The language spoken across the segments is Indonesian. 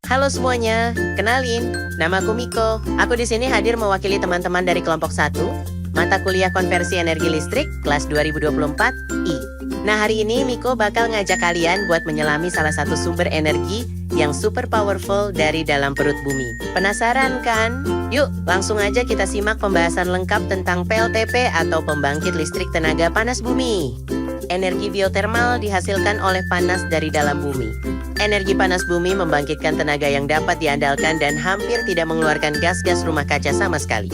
Halo semuanya, kenalin, namaku Miko. Aku di sini hadir mewakili teman-teman dari kelompok 1, mata kuliah konversi energi listrik kelas 2024 I. Nah, hari ini Miko bakal ngajak kalian buat menyelami salah satu sumber energi yang super powerful dari dalam perut bumi. Penasaran kan? Yuk, langsung aja kita simak pembahasan lengkap tentang PLTP atau pembangkit listrik tenaga panas bumi. Energi biotermal dihasilkan oleh panas dari dalam bumi. Energi panas bumi membangkitkan tenaga yang dapat diandalkan dan hampir tidak mengeluarkan gas-gas rumah kaca sama sekali.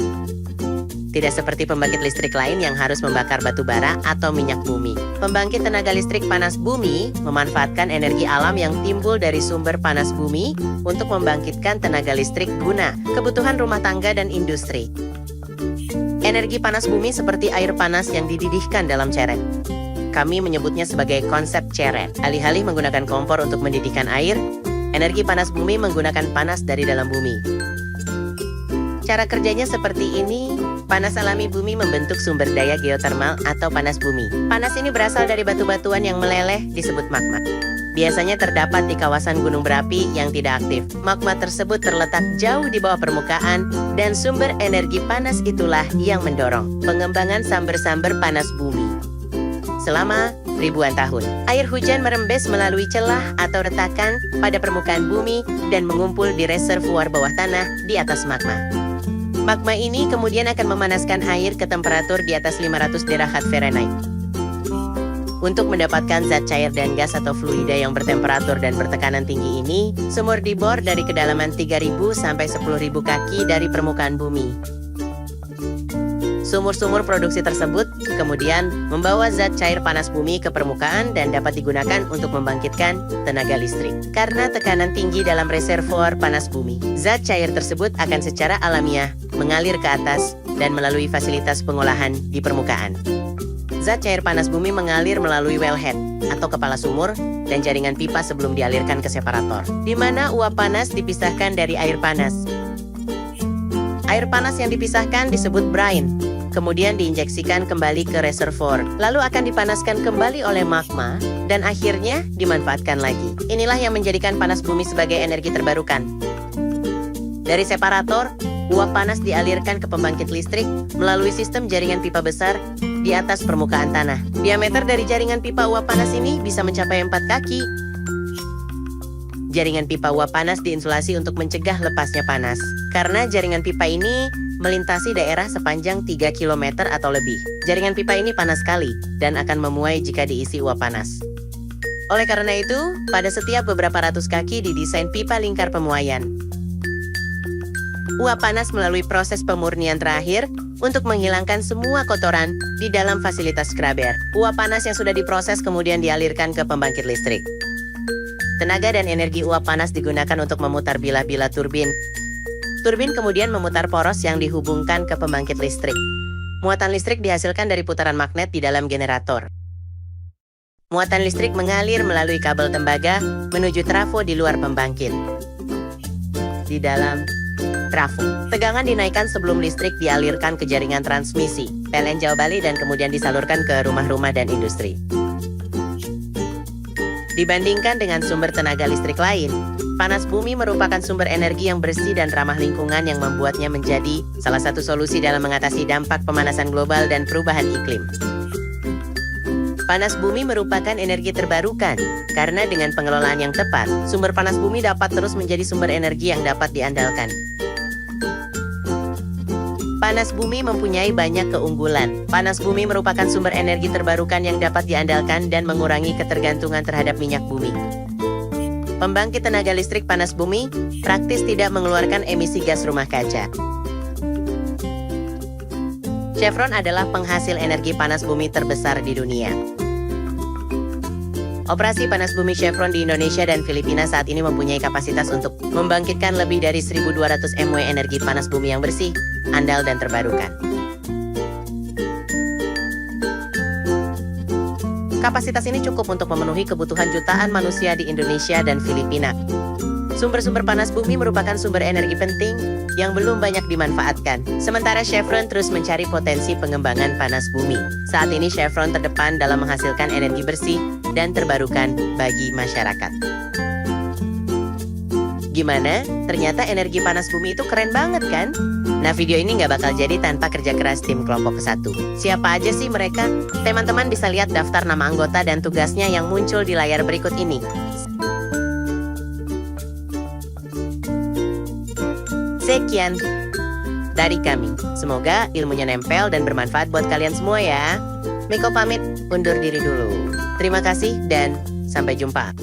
Tidak seperti pembangkit listrik lain yang harus membakar batu bara atau minyak bumi. Pembangkit tenaga listrik panas bumi memanfaatkan energi alam yang timbul dari sumber panas bumi untuk membangkitkan tenaga listrik guna kebutuhan rumah tangga dan industri. Energi panas bumi seperti air panas yang dididihkan dalam ceret. Kami menyebutnya sebagai konsep ceret. Alih-alih menggunakan kompor untuk mendidihkan air, energi panas bumi menggunakan panas dari dalam bumi. Cara kerjanya seperti ini. Panas alami bumi membentuk sumber daya geotermal atau panas bumi. Panas ini berasal dari batu-batuan yang meleleh disebut magma. Biasanya terdapat di kawasan gunung berapi yang tidak aktif. Magma tersebut terletak jauh di bawah permukaan dan sumber energi panas itulah yang mendorong pengembangan samber-samber panas bumi. Selama ribuan tahun, air hujan merembes melalui celah atau retakan pada permukaan bumi dan mengumpul di reservoir bawah tanah di atas magma. Magma ini kemudian akan memanaskan air ke temperatur di atas 500 derajat Fahrenheit. Untuk mendapatkan zat cair dan gas atau fluida yang bertemperatur dan bertekanan tinggi ini, sumur dibor dari kedalaman 3.000 sampai 10.000 kaki dari permukaan bumi. Sumur-sumur produksi tersebut kemudian membawa zat cair panas bumi ke permukaan dan dapat digunakan untuk membangkitkan tenaga listrik. Karena tekanan tinggi dalam reservoir panas bumi, zat cair tersebut akan secara alamiah mengalir ke atas dan melalui fasilitas pengolahan di permukaan. Zat cair panas bumi mengalir melalui wellhead atau kepala sumur dan jaringan pipa sebelum dialirkan ke separator, di mana uap panas dipisahkan dari air panas. Air panas yang dipisahkan disebut brine, kemudian diinjeksikan kembali ke reservoir, lalu akan dipanaskan kembali oleh magma, dan akhirnya dimanfaatkan lagi. Inilah yang menjadikan panas bumi sebagai energi terbarukan. Dari separator, uap panas dialirkan ke pembangkit listrik melalui sistem jaringan pipa besar di atas permukaan tanah. Diameter dari jaringan pipa uap panas ini bisa mencapai 4 kaki. Jaringan pipa uap panas diinsulasi untuk mencegah lepasnya panas. Karena jaringan pipa ini melintasi daerah sepanjang 3 km atau lebih. Jaringan pipa ini panas sekali dan akan memuai jika diisi uap panas. Oleh karena itu, pada setiap beberapa ratus kaki didesain pipa lingkar pemuaian. Uap panas melalui proses pemurnian terakhir untuk menghilangkan semua kotoran di dalam fasilitas scrubber. Uap panas yang sudah diproses kemudian dialirkan ke pembangkit listrik. Tenaga dan energi uap panas digunakan untuk memutar bilah-bilah turbin. Turbin kemudian memutar poros yang dihubungkan ke pembangkit listrik. Muatan listrik dihasilkan dari putaran magnet di dalam generator. Muatan listrik mengalir melalui kabel tembaga menuju trafo di luar pembangkit. Di dalam trafo, tegangan dinaikkan sebelum listrik dialirkan ke jaringan transmisi, PLN Jawa Bali dan kemudian disalurkan ke rumah-rumah dan industri. Dibandingkan dengan sumber tenaga listrik lain, panas bumi merupakan sumber energi yang bersih dan ramah lingkungan yang membuatnya menjadi salah satu solusi dalam mengatasi dampak pemanasan global dan perubahan iklim. Panas bumi merupakan energi terbarukan, karena dengan pengelolaan yang tepat, sumber panas bumi dapat terus menjadi sumber energi yang dapat diandalkan. Panas bumi mempunyai banyak keunggulan. Panas bumi merupakan sumber energi terbarukan yang dapat diandalkan dan mengurangi ketergantungan terhadap minyak bumi. Pembangkit tenaga listrik panas bumi praktis tidak mengeluarkan emisi gas rumah kaca. Chevron adalah penghasil energi panas bumi terbesar di dunia. Operasi panas bumi Chevron di Indonesia dan Filipina saat ini mempunyai kapasitas untuk membangkitkan lebih dari 1.200 MW energi panas bumi yang bersih, andal dan terbarukan. Kapasitas ini cukup untuk memenuhi kebutuhan jutaan manusia di Indonesia dan Filipina. Sumber-sumber panas bumi merupakan sumber energi penting yang belum banyak dimanfaatkan. Sementara Chevron terus mencari potensi pengembangan panas bumi. Saat ini Chevron terdepan dalam menghasilkan energi bersih dan terbarukan bagi masyarakat. Gimana? Ternyata energi panas bumi itu keren banget kan? Nah, video ini nggak bakal jadi tanpa kerja keras tim kelompok ke-1. Siapa aja sih mereka? Teman-teman bisa lihat daftar nama anggota dan tugasnya yang muncul di layar berikut ini. Sekian dari kami. Semoga ilmunya nempel dan bermanfaat buat kalian semua ya. Miko pamit, undur diri dulu. Terima kasih dan sampai jumpa.